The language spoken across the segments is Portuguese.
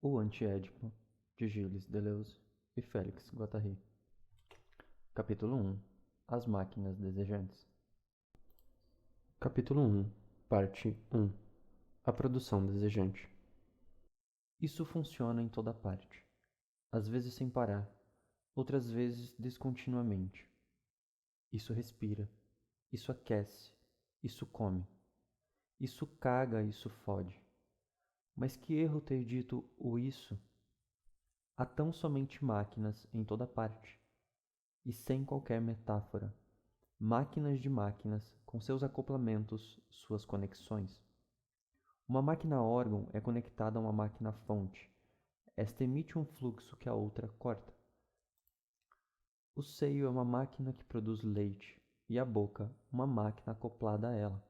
O Anti-Édipo, de Gilles Deleuze e Félix Guattari. Capítulo 1. As máquinas desejantes. Capítulo 1. Parte 1. A produção desejante. Isso funciona em toda parte, às vezes sem parar, outras vezes descontinuamente. Isso respira, isso aquece, isso come, isso caga, isso fode. Mas que erro ter dito o isso? Há tão somente máquinas em toda parte, e sem qualquer metáfora, máquinas de máquinas com seus acoplamentos, suas conexões. Uma máquina órgão é conectada a uma máquina fonte. Esta emite um fluxo que a outra corta. O seio é uma máquina que produz leite, e a boca, uma máquina acoplada a ela.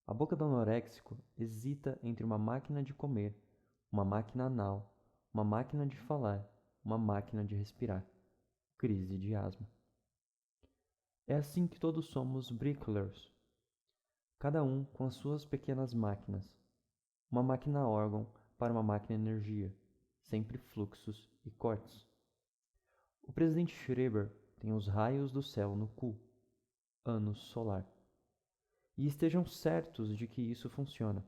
A boca do anoréxico hesita entre uma máquina de comer, uma máquina anal, uma máquina de falar, uma máquina de respirar. Crise de asma. É assim que todos somos bricoleurs, cada um com as suas pequenas máquinas. Uma máquina órgão para uma máquina energia, sempre fluxos e cortes. O presidente Schreiber tem os raios do céu no cu, ânus solar. E estejam certos de que isso funciona.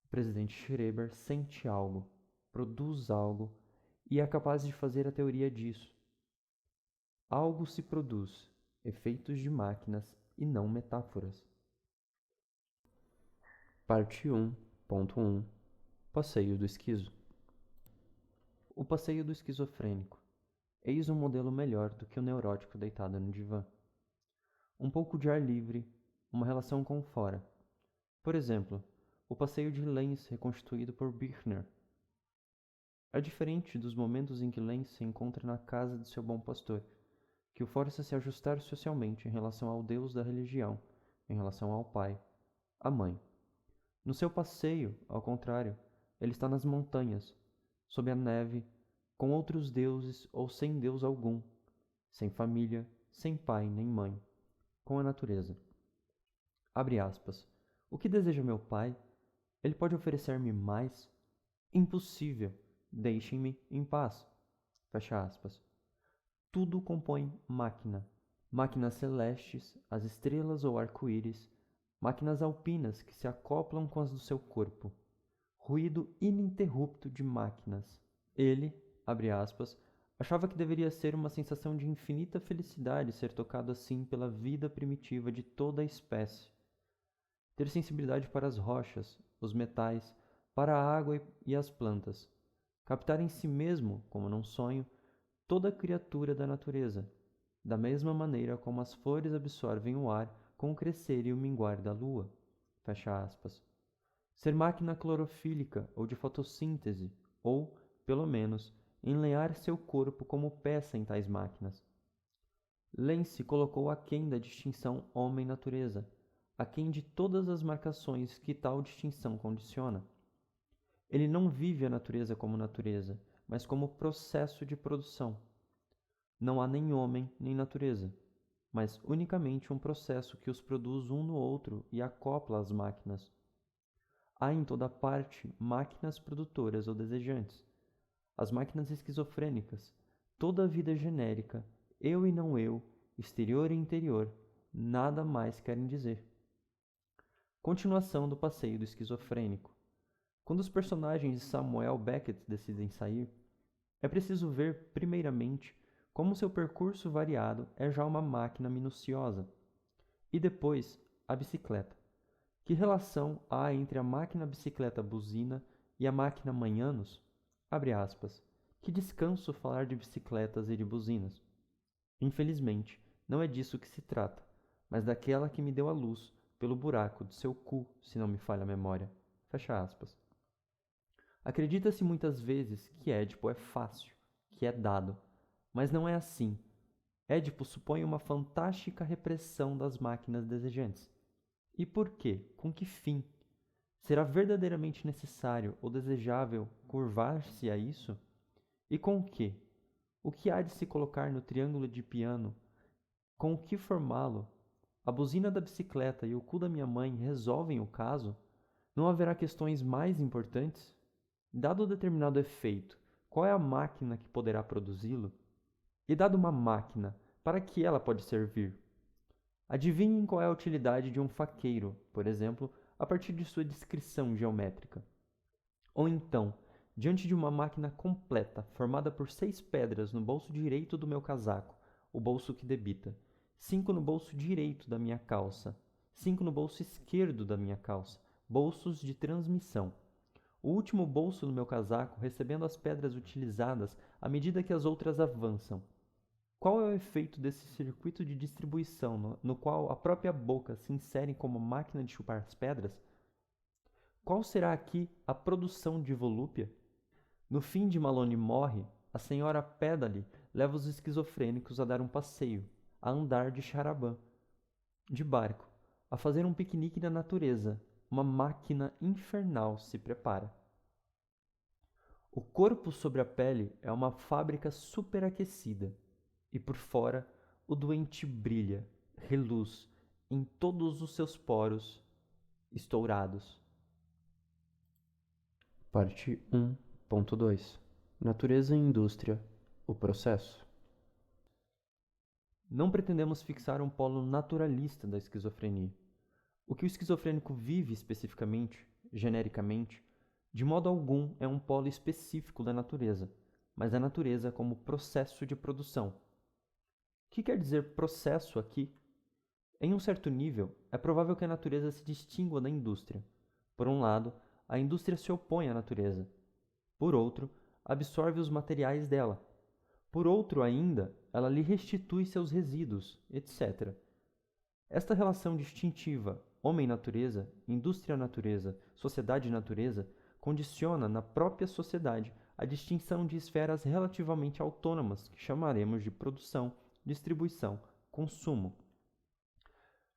O presidente Schreiber sente algo, produz algo e é capaz de fazer a teoria disso. Algo se produz, efeitos de máquinas e não metáforas. Parte 1.1. Passeio do esquizo. O passeio do esquizofrênico. Eis um modelo melhor do que o neurótico deitado no divã. Um pouco de ar livre, uma relação com o fora. Por exemplo, o passeio de Lenz reconstituído por Birchner. É diferente dos momentos em que Lenz se encontra na casa de seu bom pastor, que o força a se ajustar socialmente em relação ao Deus da religião, em relação ao pai, à mãe. No seu passeio, ao contrário, ele está nas montanhas, sob a neve, com outros deuses ou sem Deus algum, sem família, sem pai nem mãe, com a natureza. Abre aspas. O que deseja meu pai? Ele pode oferecer-me mais? Impossível. Deixem-me em paz. Fecha aspas. Tudo compõe máquina. Máquinas celestes, as estrelas ou arco-íris, máquinas alpinas que se acoplam com as do seu corpo. Ruído ininterrupto de máquinas. Ele, abre aspas, achava que deveria ser uma sensação de infinita felicidade ser tocado assim pela vida primitiva de toda a espécie. Ter sensibilidade para as rochas, os metais, para a água e as plantas. Captar em si mesmo, como num sonho, toda a criatura da natureza, da mesma maneira como as flores absorvem o ar com o crescer e o minguar da lua. Fecha aspas. Ser máquina clorofílica ou de fotossíntese, ou, pelo menos, enlear seu corpo como peça em tais máquinas. Lenz se colocou aquém da distinção homem-natureza, aquém de todas as marcações que tal distinção condiciona. Ele não vive a natureza como natureza, mas como processo de produção. Não há nem homem nem natureza, mas unicamente um processo que os produz um no outro e acopla às máquinas. Há em toda parte máquinas produtoras ou desejantes. As máquinas esquizofrênicas, toda a vida genérica, eu e não eu, exterior e interior, nada mais querem dizer. Continuação do passeio do esquizofrênico. Quando os personagens de Samuel Beckett decidem sair, é preciso ver, primeiramente, como seu percurso variado é já uma máquina minuciosa. E depois, a bicicleta. Que relação há entre a máquina bicicleta buzina e a máquina manhanos? Abre aspas. Que descanso falar de bicicletas e de buzinas. Infelizmente, não é disso que se trata, mas daquela que me deu a luz pelo buraco de seu cu, se não me falha a memória. Fecha aspas. Acredita-se muitas vezes que Édipo é fácil, que é dado, mas não é assim. Édipo supõe uma fantástica repressão das máquinas desejantes. E por quê? Com que fim? Será verdadeiramente necessário ou desejável curvar-se a isso? E com o quê? O que há de se colocar no triângulo de piano? Com o que formá-lo? A buzina da bicicleta e o cu da minha mãe resolvem o caso? Não haverá questões mais importantes? Dado determinado efeito, qual é a máquina que poderá produzi-lo? E dado uma máquina, para que ela pode servir? Adivinhem qual é a utilidade de um faqueiro, por exemplo, a partir de sua descrição geométrica. Ou então, diante de uma máquina completa, formada por 6 pedras no bolso direito do meu casaco, o bolso que debita, 5 no bolso direito da minha calça, 5 no bolso esquerdo da minha calça, bolsos de transmissão. O último bolso do meu casaco recebendo as pedras utilizadas à medida que as outras avançam. Qual é o efeito desse circuito de distribuição no qual a própria boca se insere como máquina de chupar as pedras? Qual será aqui a produção de volúpia? No fim de Malone morre, a senhora Pedale leva os esquizofrênicos a dar um passeio, a andar de charabanc, de barco, a fazer um piquenique na natureza. Uma máquina infernal se prepara. O corpo sobre a pele é uma fábrica superaquecida, e por fora o doente brilha, reluz, em todos os seus poros estourados. Parte 1.2 Natureza e indústria, o processo. Não pretendemos fixar um polo naturalista da esquizofrenia. O que o esquizofrênico vive especificamente, genericamente, de modo algum é um polo específico da natureza, mas a natureza como processo de produção. O que quer dizer processo aqui? Em um certo nível, é provável que a natureza se distingua da indústria. Por um lado, a indústria se opõe à natureza. Por outro, absorve os materiais dela. Por outro ainda, ela lhe restitui seus resíduos, etc. Esta relação distintiva homem-natureza, indústria-natureza, sociedade-natureza condiciona na própria sociedade a distinção de esferas relativamente autônomas que chamaremos de produção, distribuição, consumo.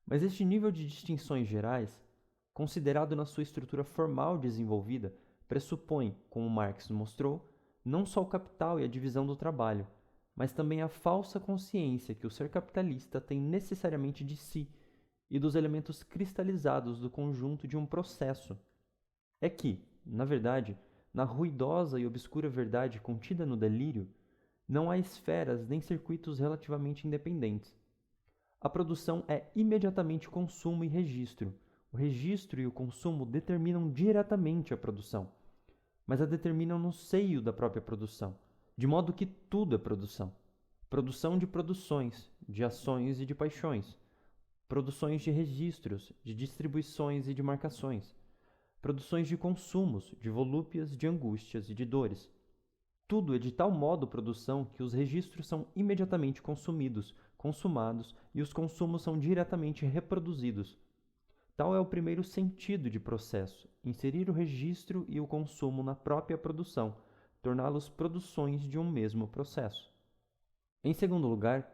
Mas este nível de distinções gerais, considerado na sua estrutura formal desenvolvida, pressupõe, como Marx mostrou, não só o capital e a divisão do trabalho, mas também a falsa consciência que o ser capitalista tem necessariamente de si e dos elementos cristalizados do conjunto de um processo. É que, na verdade, na ruidosa e obscura verdade contida no delírio, não há esferas nem circuitos relativamente independentes. A produção é imediatamente consumo e registro. O registro e o consumo determinam diretamente a produção, mas a determinam no seio da própria produção, de modo que tudo é produção. Produção de produções, de ações e de paixões. Produções de registros, de distribuições e de marcações. Produções de consumos, de volúpias, de angústias e de dores. Tudo é de tal modo produção que os registros são imediatamente consumidos, consumados e os consumos são diretamente reproduzidos. Tal é o primeiro sentido de processo, inserir o registro e o consumo na própria produção, torná-los produções de um mesmo processo. Em segundo lugar,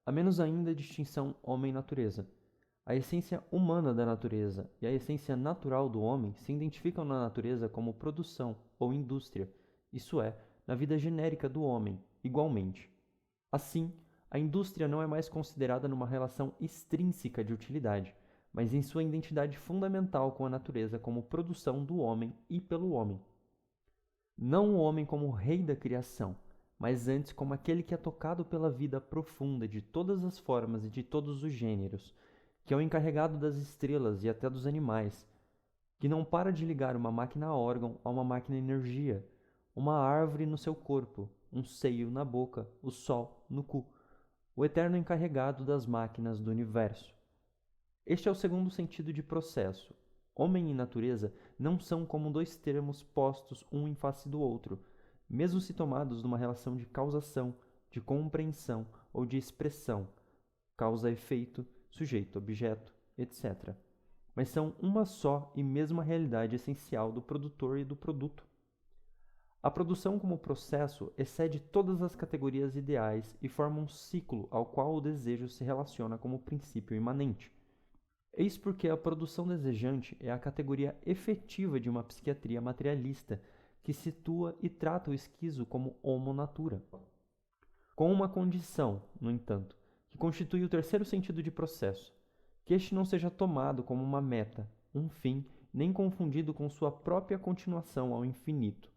há menos ainda a distinção homem-natureza. A essência humana da natureza e a essência natural do homem se identificam na natureza como produção ou indústria, isso é, na vida genérica do homem, igualmente. Assim, a indústria não é mais considerada numa relação extrínseca de utilidade, mas em sua identidade fundamental com a natureza como produção do homem e pelo homem. Não o homem como rei da criação, mas antes como aquele que é tocado pela vida profunda de todas as formas e de todos os gêneros, que é o encarregado das estrelas e até dos animais, que não para de ligar uma máquina órgão a uma máquina energia, uma árvore no seu corpo, um seio na boca, o sol no cu, o eterno encarregado das máquinas do universo. Este é o segundo sentido de processo. Homem e natureza não são como dois termos postos um em face do outro, mesmo se tomados numa relação de causação, de compreensão ou de expressão, causa-efeito, sujeito-objeto, etc. Mas são uma só e mesma realidade essencial do produtor e do produto. A produção como processo excede todas as categorias ideais e forma um ciclo ao qual o desejo se relaciona como princípio imanente. Eis porque a produção desejante é a categoria efetiva de uma psiquiatria materialista que situa e trata o esquizo como homo natura. Com uma condição, no entanto, que constitui o terceiro sentido de processo, que este não seja tomado como uma meta, um fim, nem confundido com sua própria continuação ao infinito.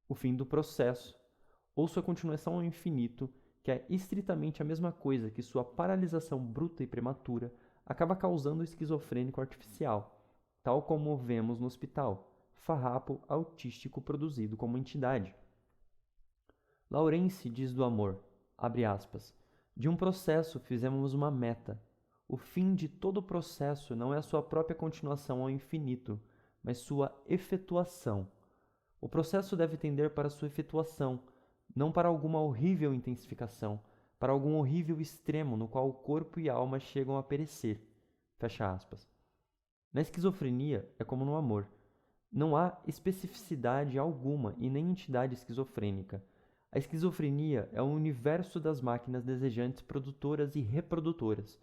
o fim do processo, ou sua continuação ao infinito, que é estritamente a mesma coisa que sua paralisação bruta e prematura, acaba causando o esquizofrênico artificial, tal como o vemos no hospital, farrapo autístico produzido como entidade. Laurence diz do amor, abre aspas, de um processo fizemos uma meta. O fim de todo processo não é a sua própria continuação ao infinito, mas sua efetuação. O processo deve tender para sua efetuação, não para alguma horrível intensificação, para algum horrível extremo no qual o corpo e a alma chegam a perecer. Fecha aspas. Na esquizofrenia é como no amor. Não há especificidade alguma e nem entidade esquizofrênica. A esquizofrenia é o universo das máquinas desejantes produtoras e reprodutoras.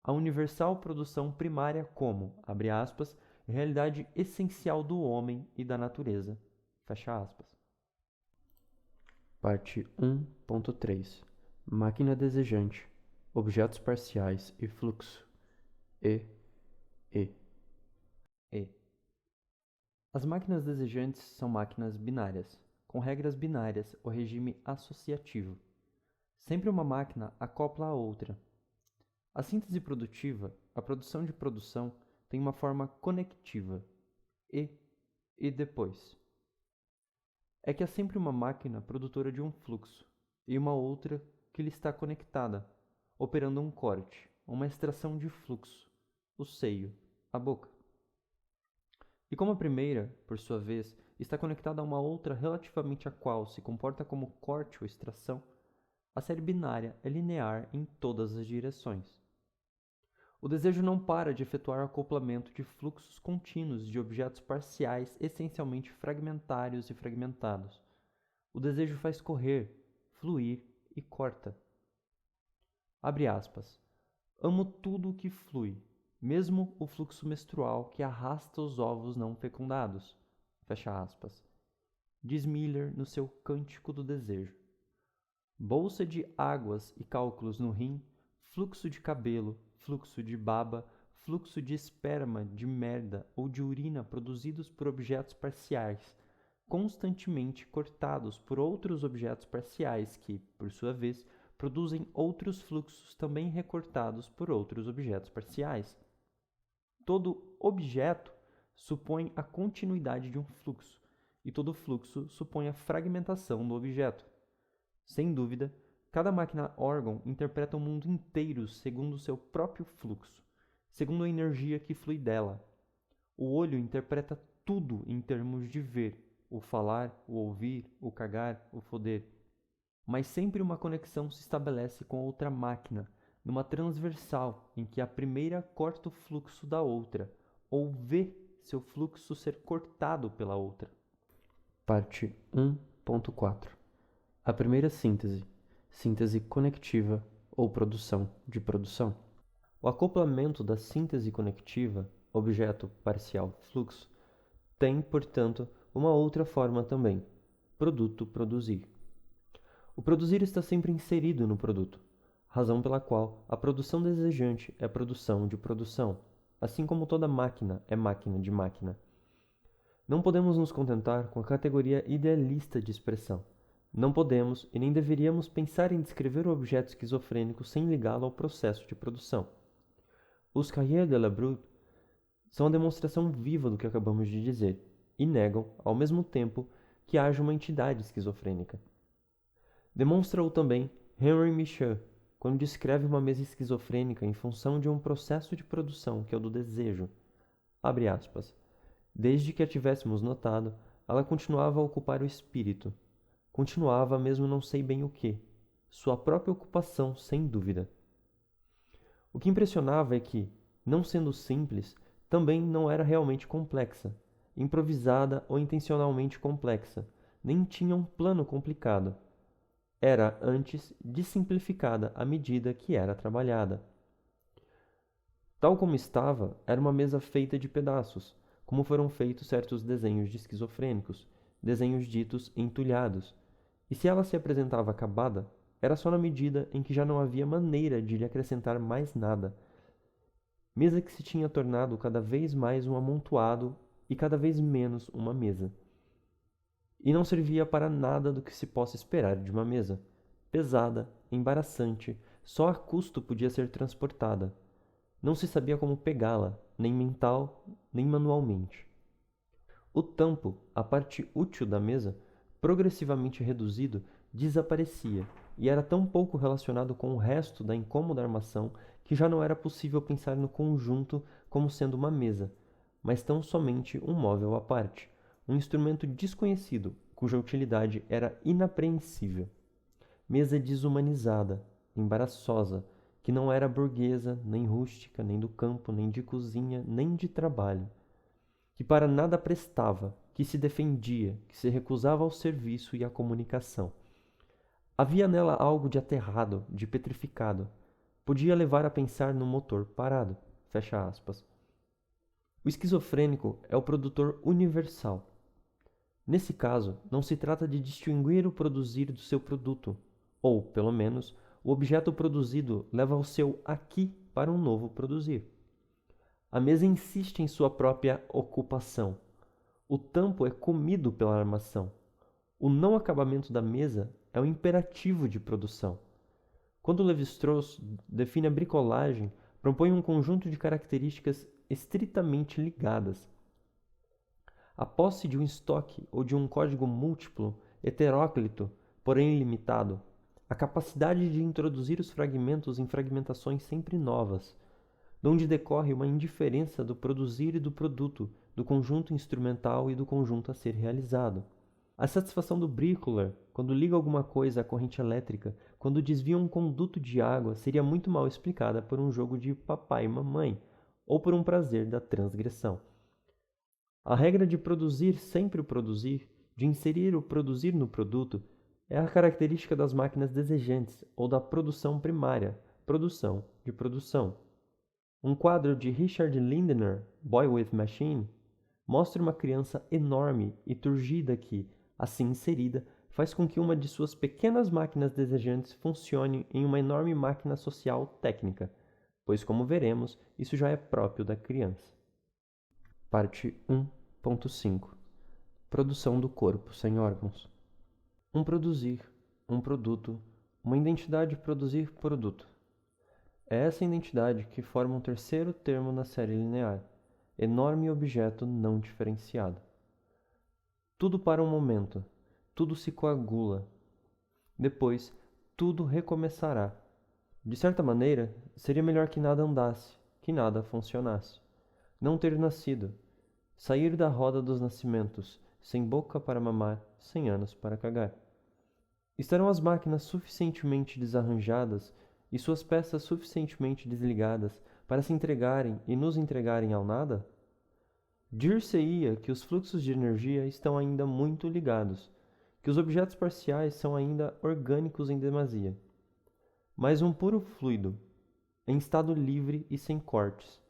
A universal produção primária como, abre aspas, realidade essencial do homem e da natureza. Fecha aspas. Parte 1.3 Máquina desejante, objetos parciais e fluxo. E. As máquinas desejantes são máquinas binárias, com regras binárias ou regime associativo. Sempre uma máquina acopla a outra. A síntese produtiva, a produção de produção, tem uma forma conectiva. E depois. É que há sempre uma máquina produtora de um fluxo e uma outra que lhe está conectada, operando um corte, uma extração de fluxo, o seio, a boca. E como a primeira, por sua vez, está conectada a uma outra relativamente a qual se comporta como corte ou extração, a série binária é linear em todas as direções. O desejo não para de efetuar o acoplamento de fluxos contínuos de objetos parciais essencialmente fragmentários e fragmentados. O desejo faz correr, fluir e corta. Abre aspas. Amo tudo o que flui, mesmo o fluxo menstrual que arrasta os ovos não fecundados. Fecha aspas. Diz Miller no seu Cântico do Desejo. Bolsa de águas e cálculos no rim, fluxo de cabelo, fluxo de baba, fluxo de esperma, de merda ou de urina produzidos por objetos parciais, constantemente cortados por outros objetos parciais que, por sua vez, produzem outros fluxos também recortados por outros objetos parciais. Todo objeto supõe a continuidade de um fluxo, e todo fluxo supõe a fragmentação do objeto. Sem dúvida, cada máquina-órgão interpreta o mundo inteiro segundo o seu próprio fluxo, segundo a energia que flui dela. O olho interpreta tudo em termos de ver, o falar, o ouvir, o cagar, o foder. Mas sempre uma conexão se estabelece com outra máquina, numa transversal em que a primeira corta o fluxo da outra, ou vê seu fluxo ser cortado pela outra. Parte 1.4 A primeira síntese, síntese conectiva ou produção de produção. O acoplamento da síntese conectiva, objeto parcial fluxo, tem, portanto, uma outra forma também, produto produzir. O produzir está sempre inserido no produto, razão pela qual a produção desejante é produção de produção, assim como toda máquina é máquina de máquina. Não podemos nos contentar com a categoria idealista de expressão. Não podemos e nem deveríamos pensar em descrever o objeto esquizofrênico sem ligá-lo ao processo de produção. Os Cahiers de la Brute são a demonstração viva do que acabamos de dizer e negam, ao mesmo tempo, que haja uma entidade esquizofrênica. Demonstra-o também Henri Michaux, quando descreve uma mesa esquizofrênica em função de um processo de produção que é o do desejo. Abre aspas. Desde que a tivéssemos notado, ela continuava a ocupar o espírito. Continuava, mesmo não sei bem o que. Sua própria ocupação, sem dúvida. O que impressionava é que, não sendo simples, também não era realmente complexa, improvisada ou intencionalmente complexa, nem tinha um plano complicado. Era, antes, desimplificada à medida que era trabalhada. Tal como estava, era uma mesa feita de pedaços, como foram feitos certos desenhos de esquizofrênicos, desenhos ditos entulhados, e se ela se apresentava acabada, era só na medida em que já não havia maneira de lhe acrescentar mais nada. Mesa que se tinha tornado cada vez mais um amontoado e cada vez menos uma mesa. e não servia para nada do que se possa esperar de uma mesa. Pesada, embaraçante, só a custo podia ser transportada. Não se sabia como pegá-la, nem mental, nem manualmente. O tampo, a parte útil da mesa, progressivamente reduzido, desaparecia, e era tão pouco relacionado com o resto da incômoda armação que já não era possível pensar no conjunto como sendo uma mesa, mas tão somente um móvel à parte, um instrumento desconhecido, cuja utilidade era inapreensível. Mesa desumanizada, embaraçosa, que não era burguesa, nem rústica, nem do campo, nem de cozinha, nem de trabalho, que para nada prestava, que se defendia, que se recusava ao serviço e à comunicação. Havia nela algo de aterrado, de petrificado. Podia levar a pensar no motor parado. Fecha aspas. O esquizofrênico é o produtor universal. Nesse caso, não se trata de distinguir o produzir do seu produto, ou, pelo menos, o objeto produzido leva o seu aqui para um novo produzir. A mesa insiste em sua própria ocupação. O tampo é comido pela armação. O não acabamento da mesa é o imperativo de produção. Quando Lévi-Strauss define a bricolagem, propõe um conjunto de características estritamente ligadas. A posse de um estoque ou de um código múltiplo, heteróclito, porém limitado, a capacidade de introduzir os fragmentos em fragmentações sempre novas, de onde decorre uma indiferença do produzir e do produto, do conjunto instrumental e do conjunto a ser realizado. A satisfação do bricoleur, quando liga alguma coisa à corrente elétrica, quando desvia um conduto de água, seria muito mal explicada por um jogo de papai e mamãe, ou por um prazer da transgressão. A regra de produzir sempre o produzir, de inserir o produzir no produto, é a característica das máquinas desejantes ou da produção primária, produção de produção. Um quadro de Richard Lindner, Boy with Machine, mostra uma criança enorme e turgida que, assim inserida, faz com que uma de suas pequenas máquinas desejantes funcione em uma enorme máquina social técnica, pois, como veremos, isso já é próprio da criança. Parte 1.5 Produção do corpo sem órgãos. Um produzir, um produto, uma identidade produzir produto. É essa identidade que forma um terceiro termo na série linear, enorme objeto não diferenciado. Tudo para um momento, tudo se coagula. Depois, tudo recomeçará. De certa maneira, seria melhor que nada andasse, que nada funcionasse. Não ter nascido, sair da roda dos nascimentos, sem boca para mamar, sem anos para cagar. Estarão as máquinas suficientemente desarranjadas e suas peças suficientemente desligadas para se entregarem e nos entregarem ao nada? Dir-se-ia que os fluxos de energia estão ainda muito ligados, que os objetos parciais são ainda orgânicos em demasia. Mas um puro fluido, em estado livre e sem cortes,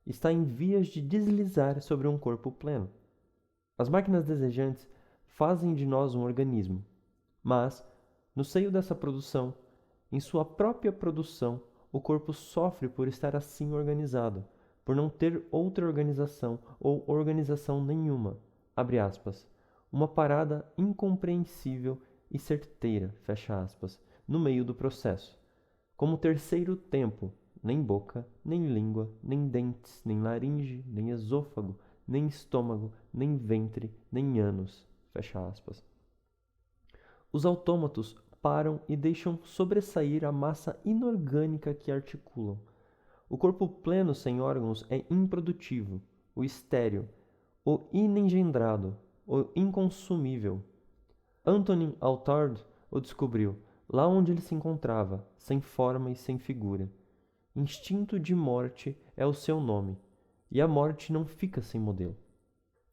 está em vias de deslizar sobre um corpo pleno. As máquinas desejantes fazem de nós um organismo, mas, no seio dessa produção, em sua própria produção, o corpo sofre por estar assim organizado, por não ter outra organização ou organização nenhuma, abre aspas, uma parada incompreensível e certeira, fecha aspas, no meio do processo. Como terceiro tempo, nem boca, nem língua, nem dentes, nem laringe, nem esôfago, nem estômago, nem ventre, nem ânus, fecha aspas. Os autômatos param e deixam sobressair a massa inorgânica que articulam. O corpo pleno sem órgãos é improdutivo, o estéril, o inengendrado, o inconsumível. Antonin Autard o descobriu, lá onde ele se encontrava, sem forma e sem figura. Instinto de morte é o seu nome, e a morte não fica sem modelo.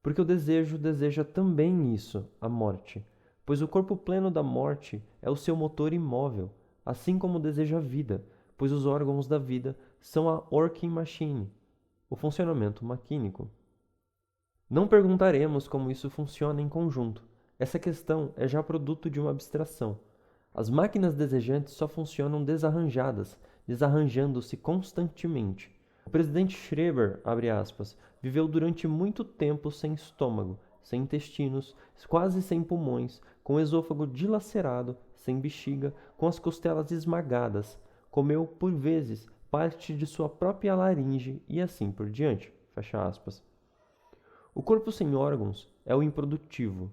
Porque o desejo deseja também isso, a morte, pois o corpo pleno da morte é o seu motor imóvel, assim como deseja a vida, pois os órgãos da vida são a working machine, o funcionamento maquínico. Não perguntaremos como isso funciona em conjunto. Essa questão é já produto de uma abstração. As máquinas desejantes só funcionam desarranjadas, desarranjando-se constantemente. O presidente Schreiber, abre aspas, viveu durante muito tempo sem estômago, sem intestinos, quase sem pulmões, com o esôfago dilacerado, sem bexiga, com as costelas esmagadas. Comeu, por vezes, parte de sua própria laringe e assim por diante. Fecha aspas. O corpo sem órgãos é o improdutivo.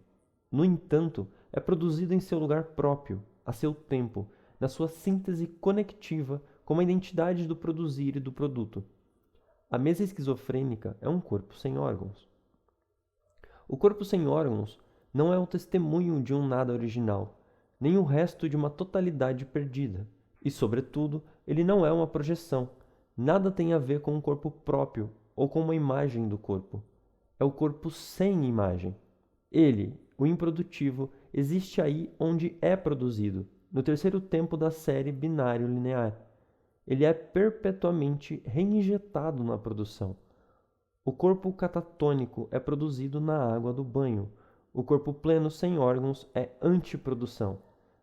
No entanto, é produzido em seu lugar próprio, a seu tempo, na sua síntese conectiva como a identidade do produzir e do produto. A mesa esquizofrênica é um corpo sem órgãos. O corpo sem órgãos não é o testemunho de um nada original, nem o resto de uma totalidade perdida. E, sobretudo, ele não é uma projeção. Nada tem a ver com um corpo próprio ou com uma imagem do corpo. É o corpo sem imagem. Ele, o improdutivo, existe aí onde é produzido, no terceiro tempo da série binário linear. Ele é perpetuamente reinjetado na produção. O corpo catatônico é produzido na água do banho. O corpo pleno sem órgãos é antiprodução,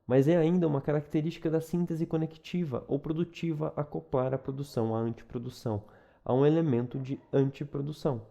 mas é ainda uma característica da síntese conectiva ou produtiva acoplar a produção à antiprodução, a um elemento de antiprodução.